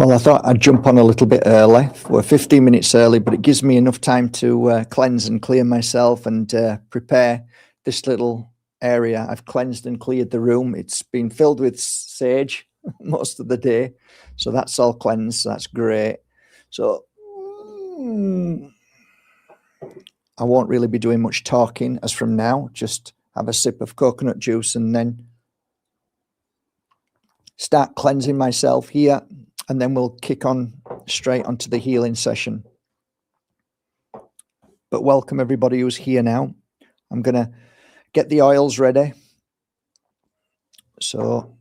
Well, I thought I'd jump on a little bit early. We're 15 minutes early, but it gives me enough time to cleanse and clear myself and prepare this little area. I've cleansed and cleared the room. It's been filled with sage most of the day. So that's all cleansed. So that's great. So I won't really be doing much talking as from now. Just have a sip of coconut juice and then start cleansing myself here. And then we'll kick on straight onto the healing session. But welcome everybody who's here now. I'm going to get the oils ready. So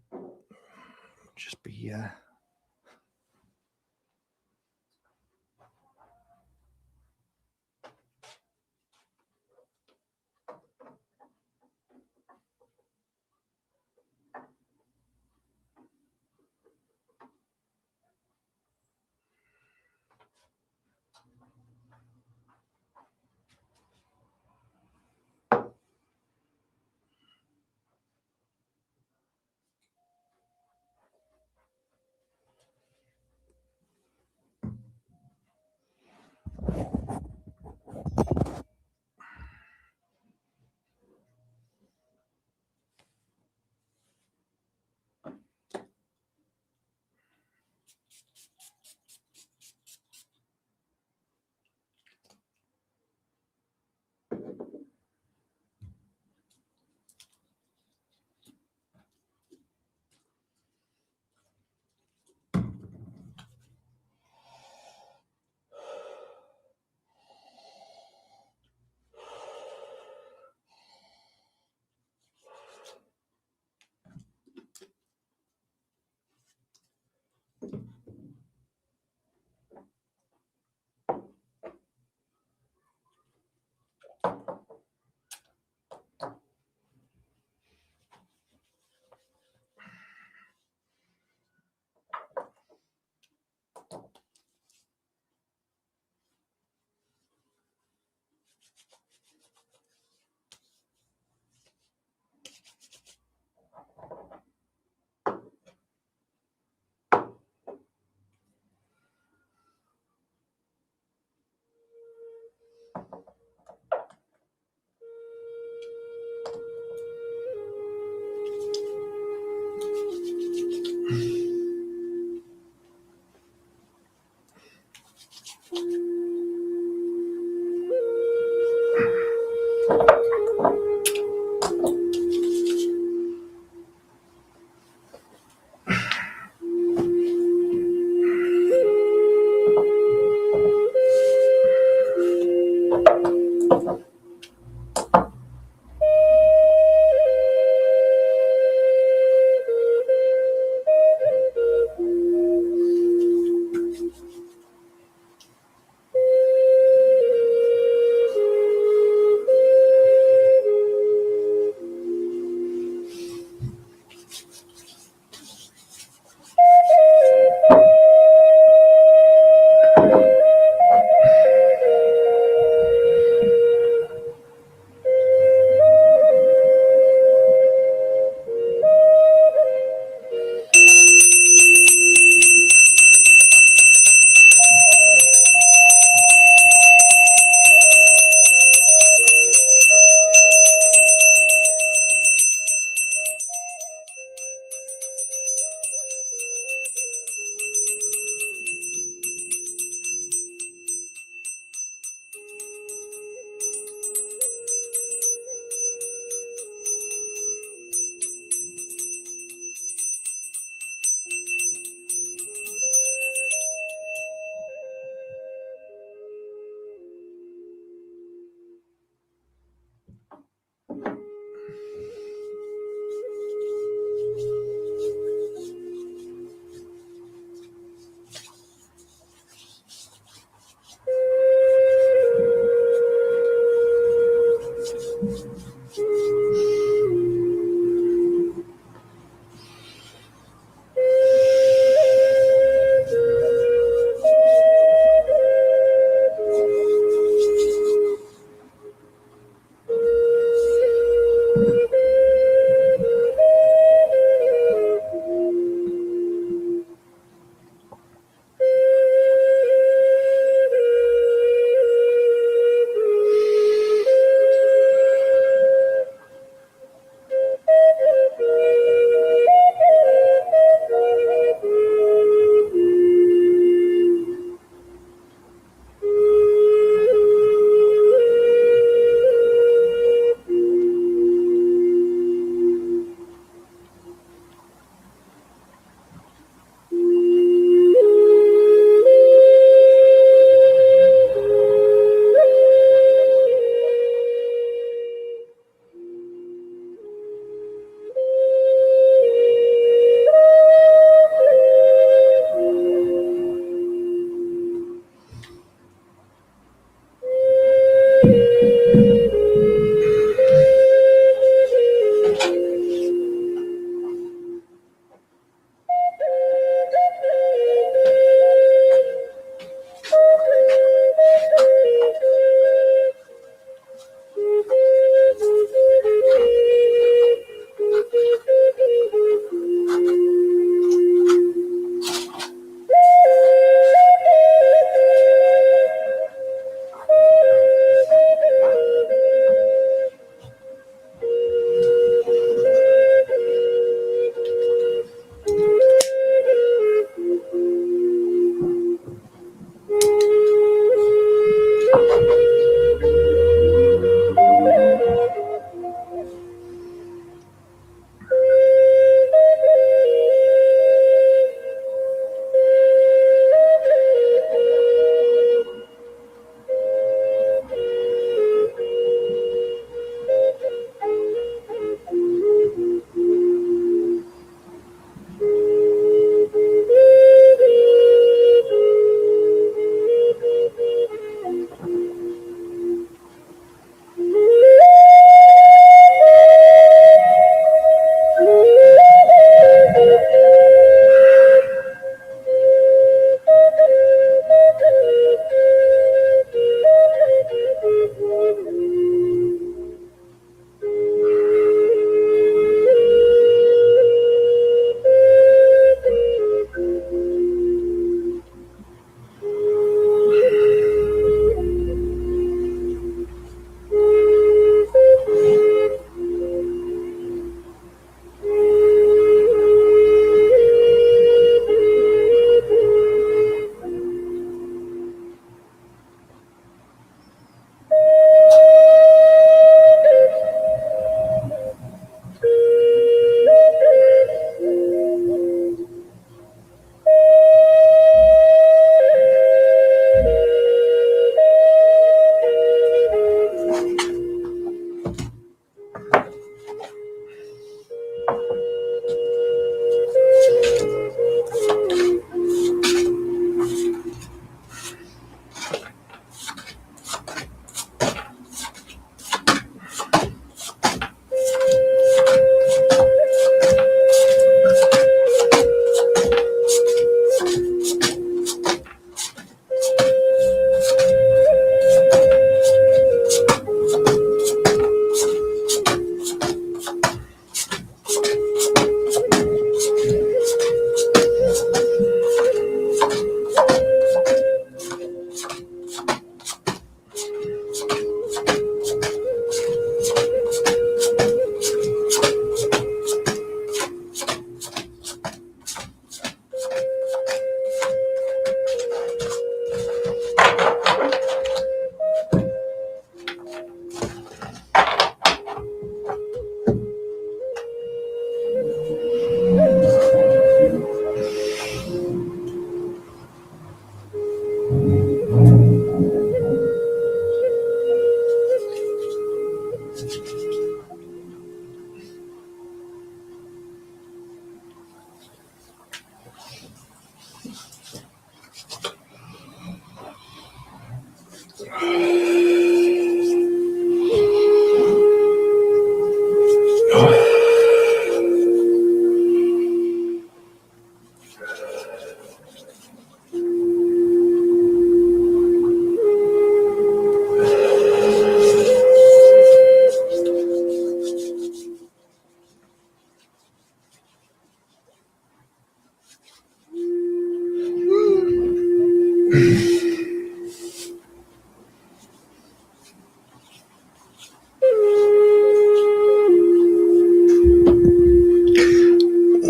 just be...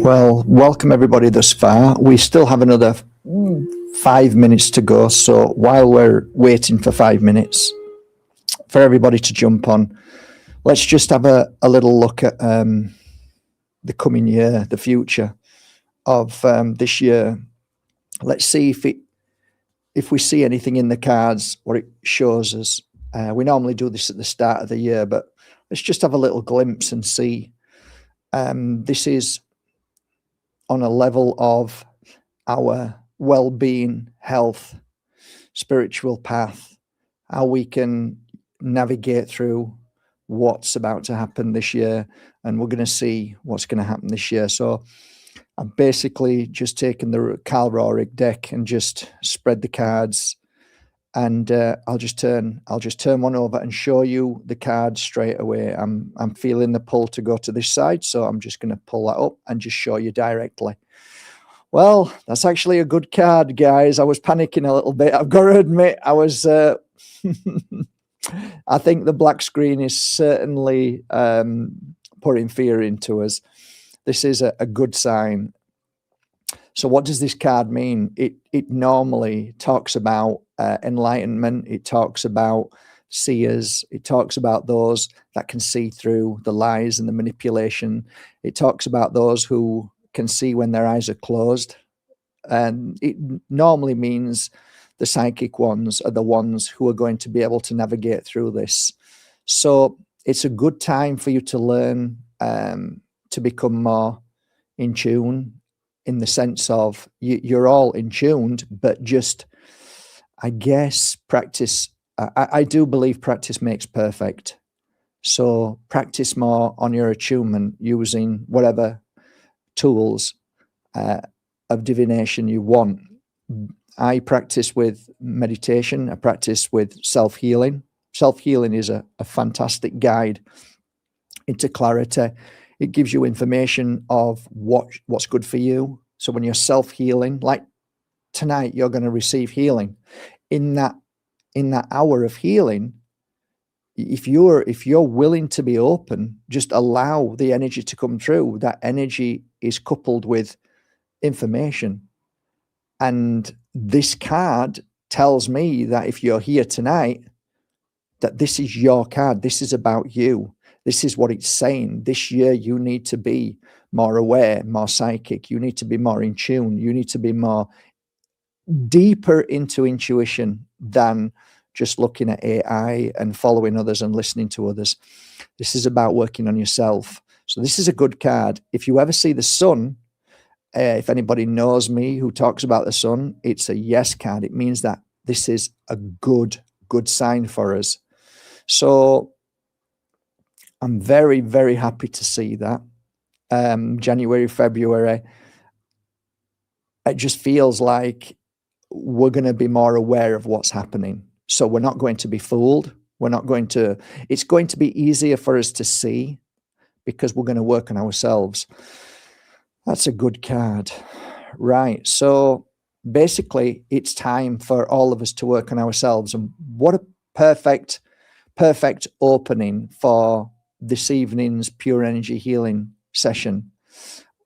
Well, welcome everybody thus far. We still have another 5 minutes to go. So while we're waiting for 5 minutes for everybody to jump on, let's just have a little look at the coming year, the future of this year. Let's see if we see anything in the cards, what it shows us. We normally do this at the start of the year, but let's just have a little glimpse and see. This is on a level of our well-being, health, spiritual path, how we can navigate through what's about to happen this year, and we're going to see what's going to happen this year. So I've basically just taken the Carl Rohrig deck and just spread the cards, and I'll just turn one over and show you the card straight away. I'm feeling the pull to go to this side, so I'm just going to pull that up and just show you directly. Well, that's actually a good card, guys. I was panicking a little bit. I've got to admit, I was. I think the black screen is certainly putting fear into us. This is a good sign. So what does this card mean? It normally talks about enlightenment. It talks about seers. It talks about those that can see through the lies and the manipulation. It talks about those who can see when their eyes are closed. And it normally means the psychic ones are the ones who are going to be able to navigate through this. So it's a good time for you to learn to become more in tune, in the sense of you're all in tuned, but just, I guess, practice. I do believe practice makes perfect. So practice more on your attunement using whatever tools of divination you want. I practice with meditation. I practice with self-healing. Self-healing is a fantastic guide into clarity. It gives you information of what's good for you. So when you're self-healing, like tonight, you're going to receive healing. In that hour of healing, if you're willing to be open, just allow the energy to come through. That energy is coupled with information. And this card tells me that if you're here tonight, that this is your card. This is about you. This is what it's saying. This year, you need to be more aware, more psychic. You need to be more in tune. You need to be more deeper into intuition than just looking at AI and following others and listening to others. This is about working on yourself. So this is a good card. If you ever see the sun, if anybody knows me who talks about the sun, it's a yes card. It means that this is a good sign for us. So I'm very, very happy to see that. January, February, it just feels like we're going to be more aware of what's happening. So we're not going to be fooled. It's going to be easier for us to see because we're going to work on ourselves. That's a good card. Right. So basically, it's time for all of us to work on ourselves. And what a perfect opening for this evening's Pure Energy Healing session.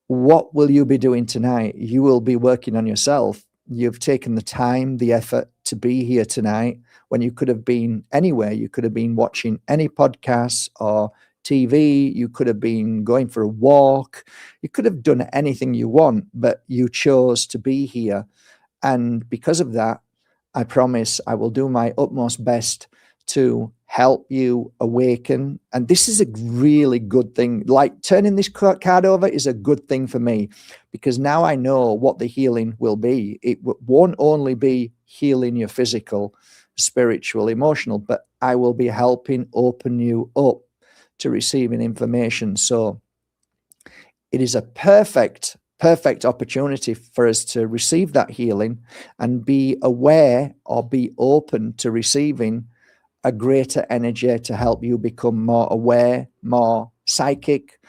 What will you be doing tonight? You will be working on yourself. You've taken the time, the effort to be here tonight when you could have been anywhere. You could have been watching any podcasts or TV. You could have been going for a walk. You could have done anything you want, but you chose to be here. And because of that, I promise I will do my utmost best to help you awaken. And this is a really good thing. Like turning this card over is a good thing for me because now I know what the healing will be. It won't only be healing your physical, spiritual, emotional, but I will be helping open you up to receiving information. So it is a perfect perfect opportunity for us to receive that healing and be aware or be open to receiving a greater energy to help you become more aware, more psychic,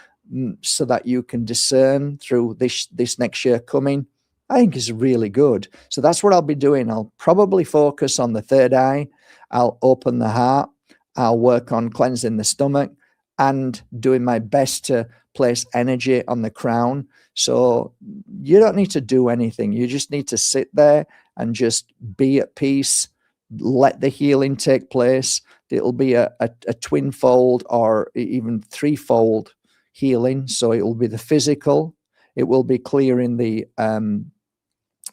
so that you can discern through this next year coming. I think is really good. So that's what I'll be doing. I'll probably focus on the third eye. I'll open the heart. I'll work on cleansing the stomach and doing my best to place energy on the crown. So you don't need to do anything. You just need to sit there and just be at peace. Let the healing take place. It'll be a twinfold or even threefold healing. So it will be the physical. It will be clearing the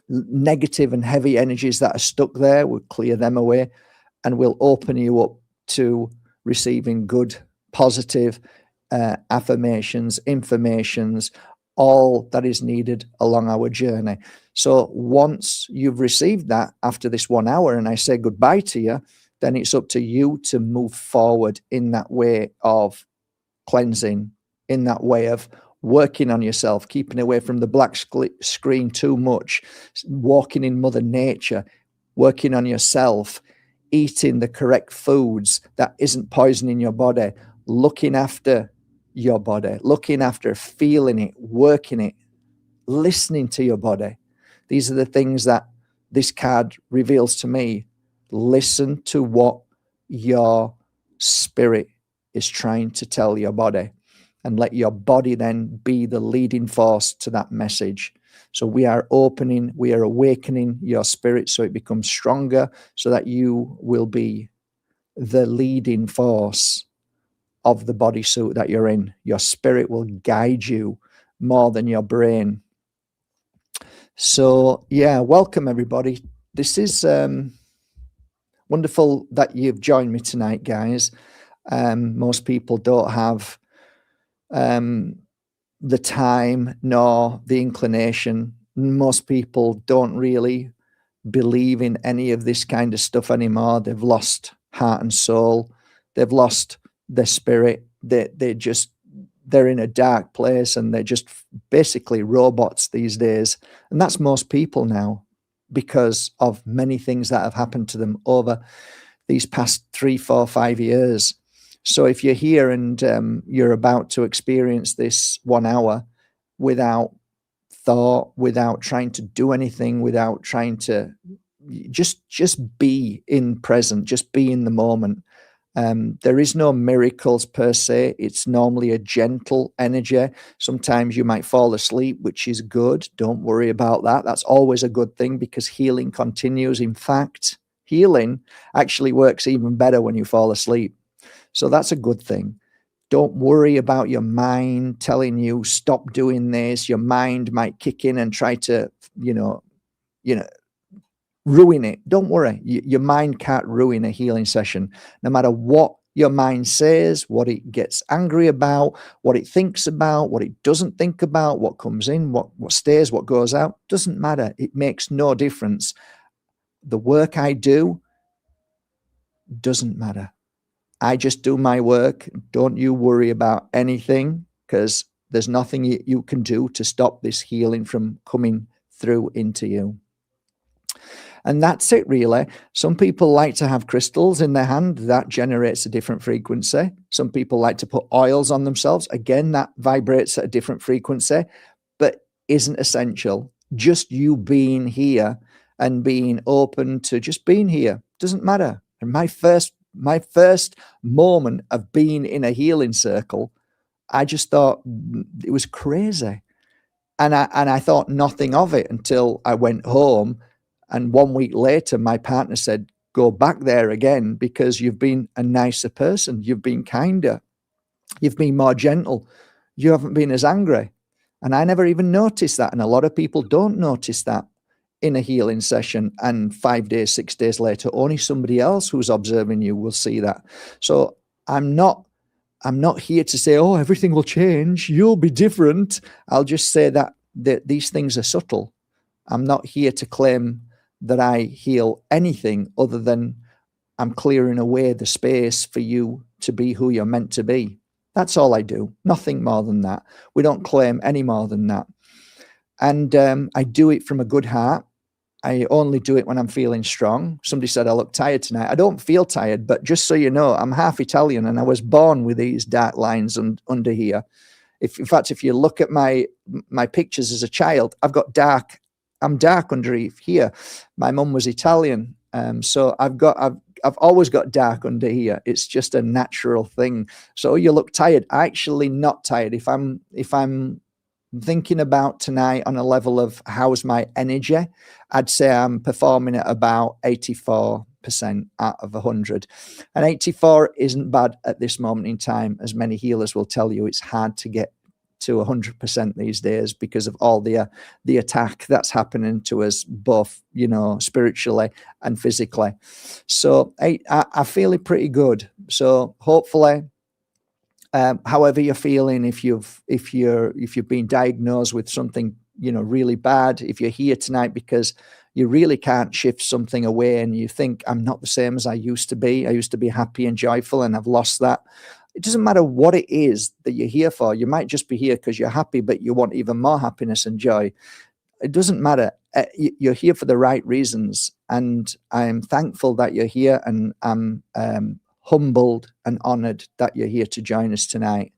negative and heavy energies that are stuck there. We'll clear them away and we'll open you up to receiving good, positive affirmations, informations, all that is needed along our journey. So once you've received that after this 1 hour and I say goodbye to you, then it's up to you to move forward in that way of cleansing, in that way of working on yourself, keeping away from the black screen too much, walking in Mother Nature, working on yourself, eating the correct foods that isn't poisoning your body, looking after your body, looking after, feeling it, working it, listening to your body. These are the things that this card reveals to me. Listen to what your spirit is trying to tell your body and let your body then be the leading force to that message. So we are awakening your spirit so it becomes stronger so that you will be the leading force of the bodysuit that you're in. Your spirit will guide you more than your brain. So yeah, welcome everybody. This is wonderful that you've joined me tonight, guys. Most people don't have the time nor the inclination. Most people don't really believe in any of this kind of stuff anymore. They've lost heart and soul. They've lost their spirit. They're in a dark place and they're just basically robots these days. And that's most people now because of many things that have happened to them over these past 3, 4, 5 years. So if you're here and you're about to experience this 1 hour without thought, without trying to do anything, without trying to just be in present, just be in the moment. There is no miracles per se. It's normally a gentle energy. Sometimes you might fall asleep, which is good. Don't worry about that. That's always a good thing because healing continues. In fact, healing actually works even better when you fall asleep. So that's a good thing. Don't worry about your mind telling you stop doing this. Your mind might kick in and try to, ruin it. Don't worry. Your mind can't ruin a healing session. No matter what your mind says, what it gets angry about, what it thinks about, what it doesn't think about, what comes in, what stays, what goes out, doesn't matter. It makes no difference. The work I do doesn't matter. I just do my work. Don't you worry about anything because there's nothing you can do to stop this healing from coming through into you. And that's it, really. Some people like to have crystals in their hand. That generates a different frequency. Some people like to put oils on themselves. Again, that vibrates at a different frequency, but isn't essential. Just you being here and being open to just being here doesn't matter. And my first moment of being in a healing circle, I just thought it was crazy. And I thought nothing of it until I went home. And 1 week later, my partner said, go back there again because you've been a nicer person. You've been kinder. You've been more gentle. You haven't been as angry. And I never even noticed that. And a lot of people don't notice that in a healing session. And 5 days, 6 days later, only somebody else who's observing you will see that. So I'm not here to say, oh, everything will change. You'll be different. I'll just say that these things are subtle. I'm not here to claim that I heal anything other than I'm clearing away the space for you to be who you're meant to be. That's all I do. Nothing more than that. We don't claim any more than that. And I do it from a good heart. I only do it when I'm feeling strong. Somebody said I look tired tonight. I don't feel tired, but just so you know, I'm half Italian and I was born with these dark lines under here. In fact, if you look at my pictures as a child, I'm dark underneath here. My mum was Italian, so I've always got dark under here. It's just a natural thing. So you look tired. Actually, not tired. If I'm thinking about tonight on a level of how's my energy, I'd say I'm performing at about 84% out of 100. And 84 isn't bad at this moment in time. As many healers will tell you, it's hard to get to 100% these days because of all the attack that's happening to us, both, you know, spiritually and physically. So I feel it pretty good. So hopefully, however you're feeling, if you've been diagnosed with something, you know, really bad, if you're here tonight because you really can't shift something away and you think, I'm not the same as I used to be. I used to be happy and joyful and I've lost that. It doesn't matter what it is that you're here for. You might just be here because you're happy, but you want even more happiness and joy. It doesn't matter. You're here for the right reasons. And I'm thankful that you're here, and I'm humbled and honored that you're here to join us tonight.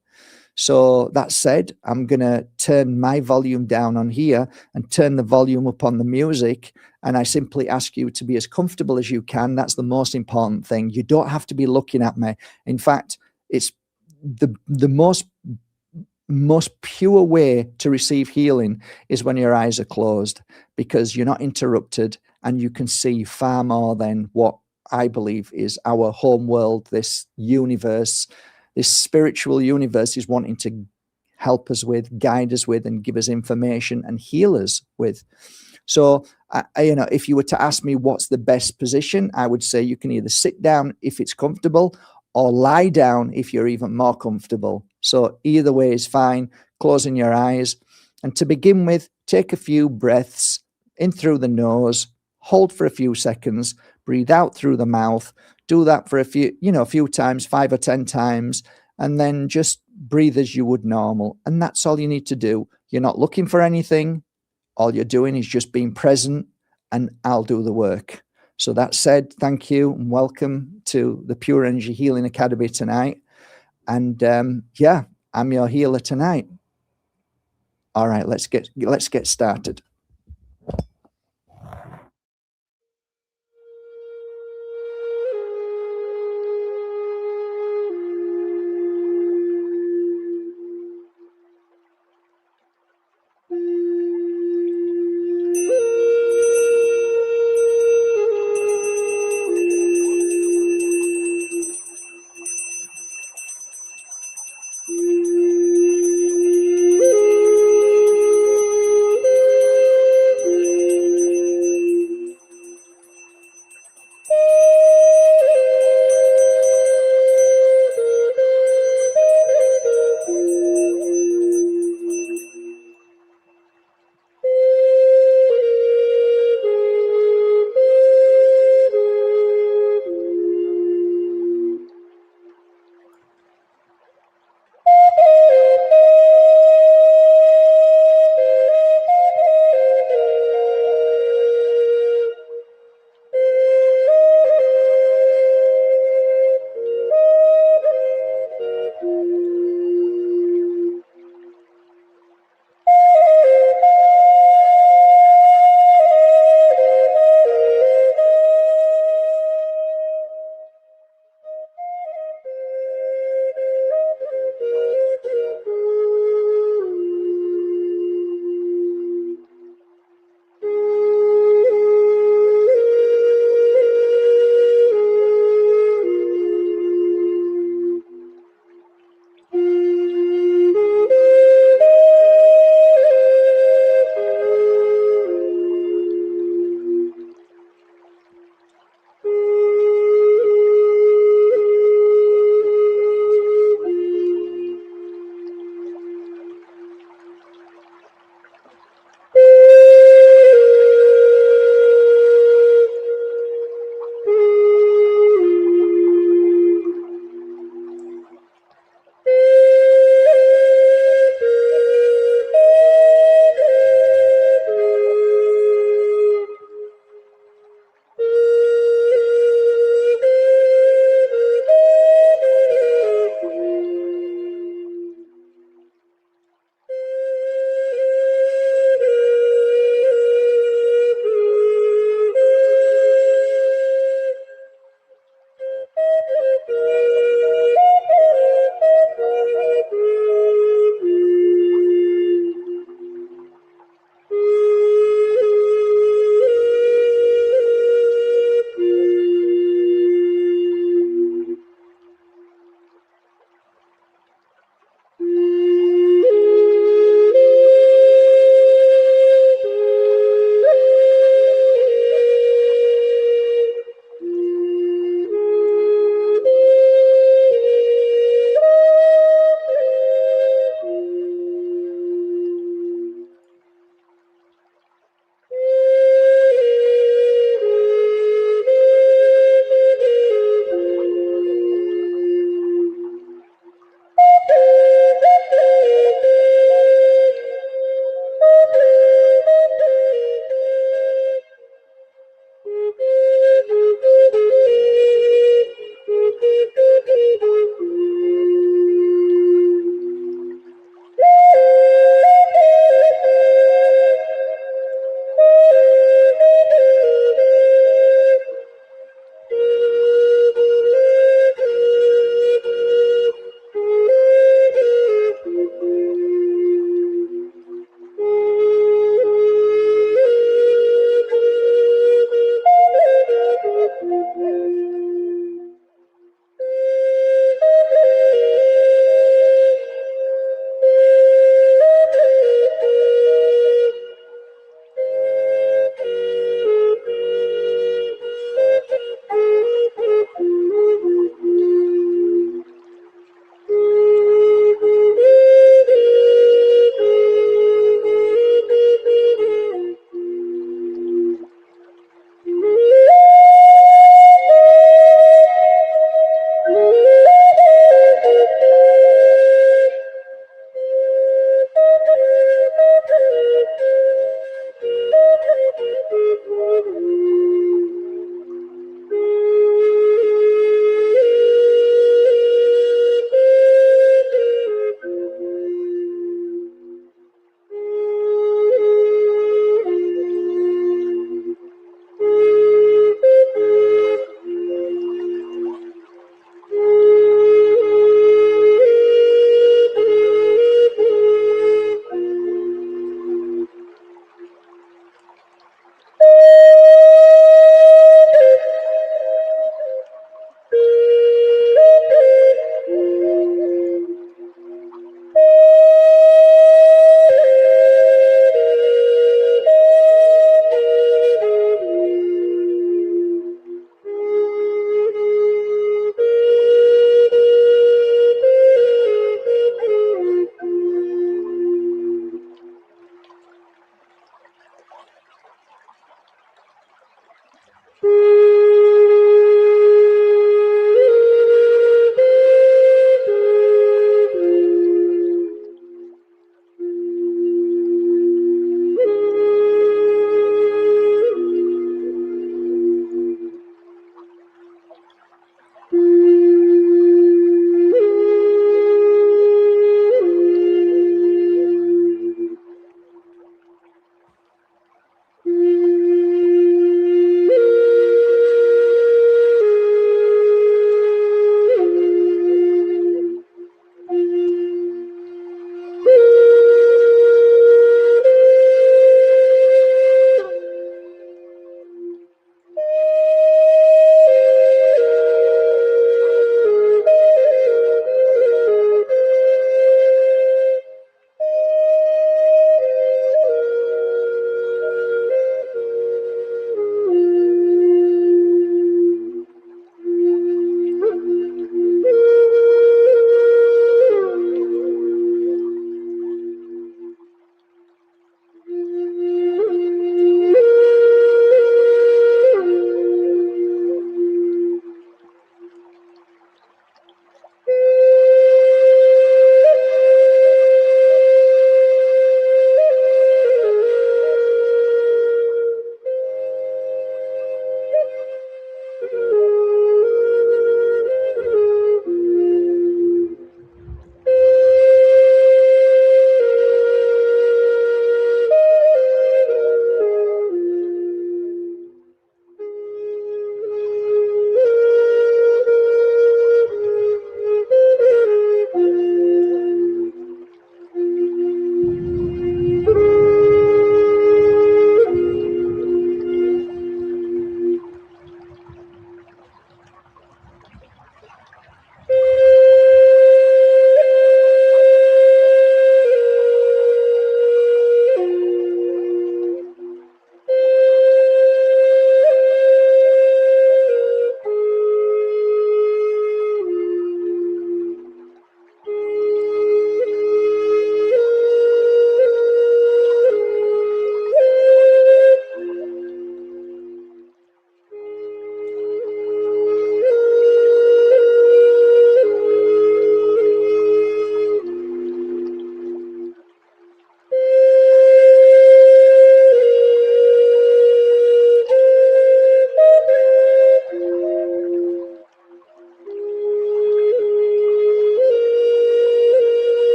So that said, I'm going to turn my volume down on here and turn the volume up on the music. And I simply ask you to be as comfortable as you can. That's the most important thing. You don't have to be looking at me. In fact, it's the most pure way to receive healing is when your eyes are closed, because you're not interrupted and you can see far more than what I believe is our home world. This universe, this spiritual universe, is wanting to help us with, guide us with, and give us information and heal us with. So, if you were to ask me what's the best position, I would say you can either sit down if it's comfortable or lie down if you're even more comfortable. So either way is fine. Closing your eyes. And to begin with, take a few breaths in through the nose, hold for a few seconds, breathe out through the mouth. Do that for a few times, 5 or 10 times, and then just breathe as you would normal. And that's all you need to do. You're not looking for anything. All you're doing is just being present, and I'll do the work. So that said, thank you and welcome to the Pure Energy Healing Academy tonight. And I'm your healer tonight. All right, let's get started.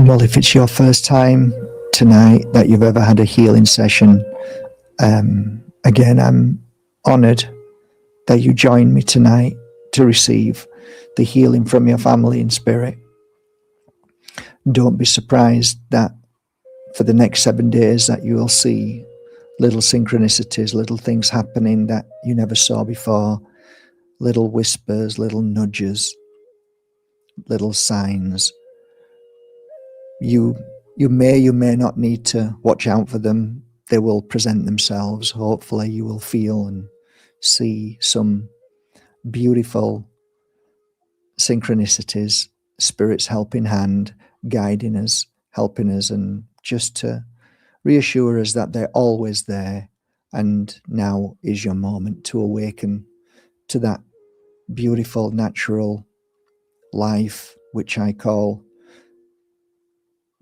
Well, if it's your first time tonight that you've ever had a healing session, again, I'm honored that you joined me tonight to receive the healing from your family in spirit. Don't be surprised that for the next 7 days that you will see little synchronicities, little things happening that you never saw before, little whispers, little nudges, little signs. You may not need to watch out for them. They will present themselves. Hopefully you will feel and see some beautiful synchronicities, Spirit's helping hand, guiding us, helping us, and just to reassure us that they're always there. And now is your moment to awaken to that beautiful natural life, which I call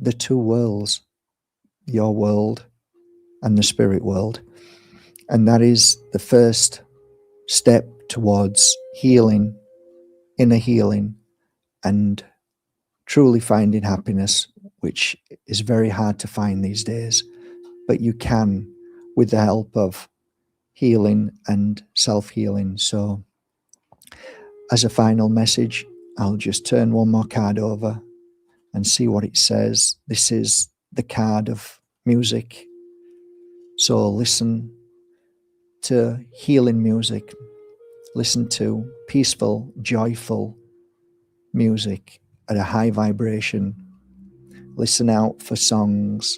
the two worlds, your world and the spirit world. And that is the first step towards healing, inner healing, and truly finding happiness, which is very hard to find these days. But you can with the help of healing and self-healing. So as a final message, I'll just turn one more card over and see what it says. This is the card of music. So listen to healing music. Listen to peaceful, joyful music at a high vibration. Listen out for songs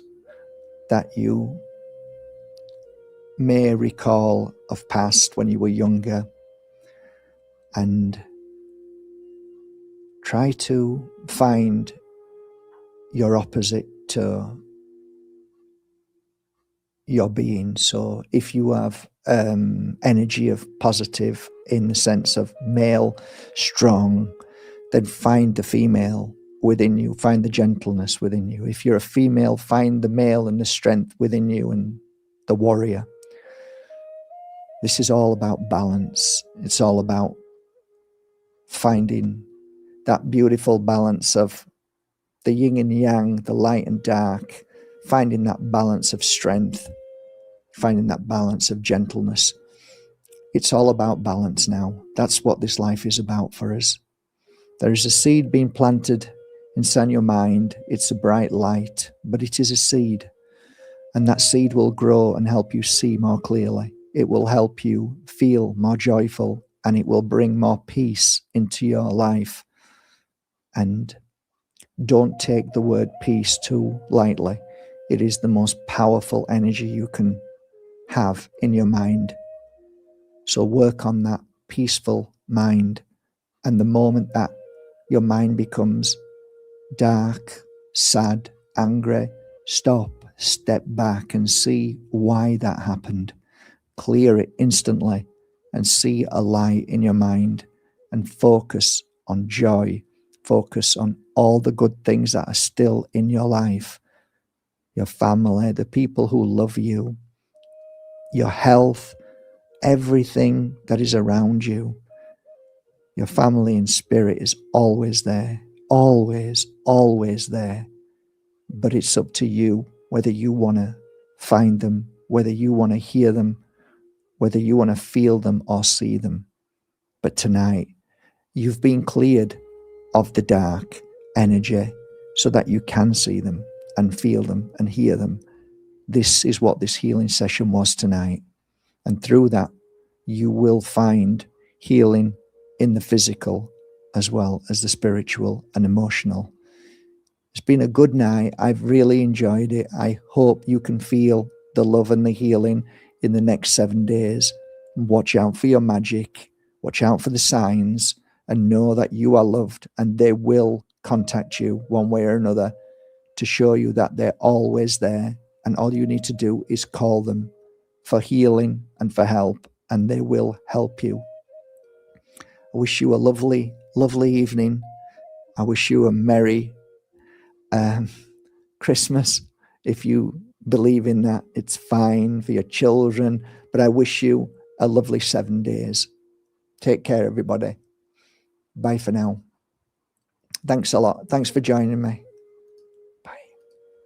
that you may recall of past when you were younger, and try to find your opposite to your being. So if you have energy of positive in the sense of male, strong, then find the female within you, find the gentleness within you. If you're a female, find the male and the strength within you and the warrior. This is all about balance. It's all about finding that beautiful balance of the yin and yang, the light and dark, finding that balance of strength, finding that balance of gentleness. It's all about balance now. That's what this life is about for us. There is a seed being planted inside your mind. It's a bright light, but it is a seed. And that seed will grow and help you see more clearly. It will help you feel more joyful, and it will bring more peace into your life. And don't take the word peace too lightly. It is the most powerful energy you can have in your mind. So work on that peaceful mind. And the moment that your mind becomes dark, sad, angry, step back and see why that happened. Clear it instantly and see a light in your mind, and focus on joy. Focus on all the good things that are still in your life. Your family, the people who love you, your health, everything that is around you. Your family in spirit is always there, always, always there. But it's up to you whether you want to find them, whether you want to hear them, whether you want to feel them or see them. But tonight, you've been cleared of the dark energy so that you can see them and feel them and hear them. This is what this healing session was tonight. And through that, you will find healing in the physical as well as the spiritual and emotional. It's been a good night. I've really enjoyed it. I hope you can feel the love and the healing in the next 7 days. Watch out for your magic. Watch out for the signs, and know that you are loved, and they will contact you one way or another to show you that they're always there. And all you need to do is call them for healing and for help, and they will help you. I wish you a lovely, lovely evening. I wish you a merry Christmas. If you believe in that, it's fine for your children. But I wish you a lovely 7 days. Take care, everybody. Bye for now. Thanks a lot. Thanks for joining me.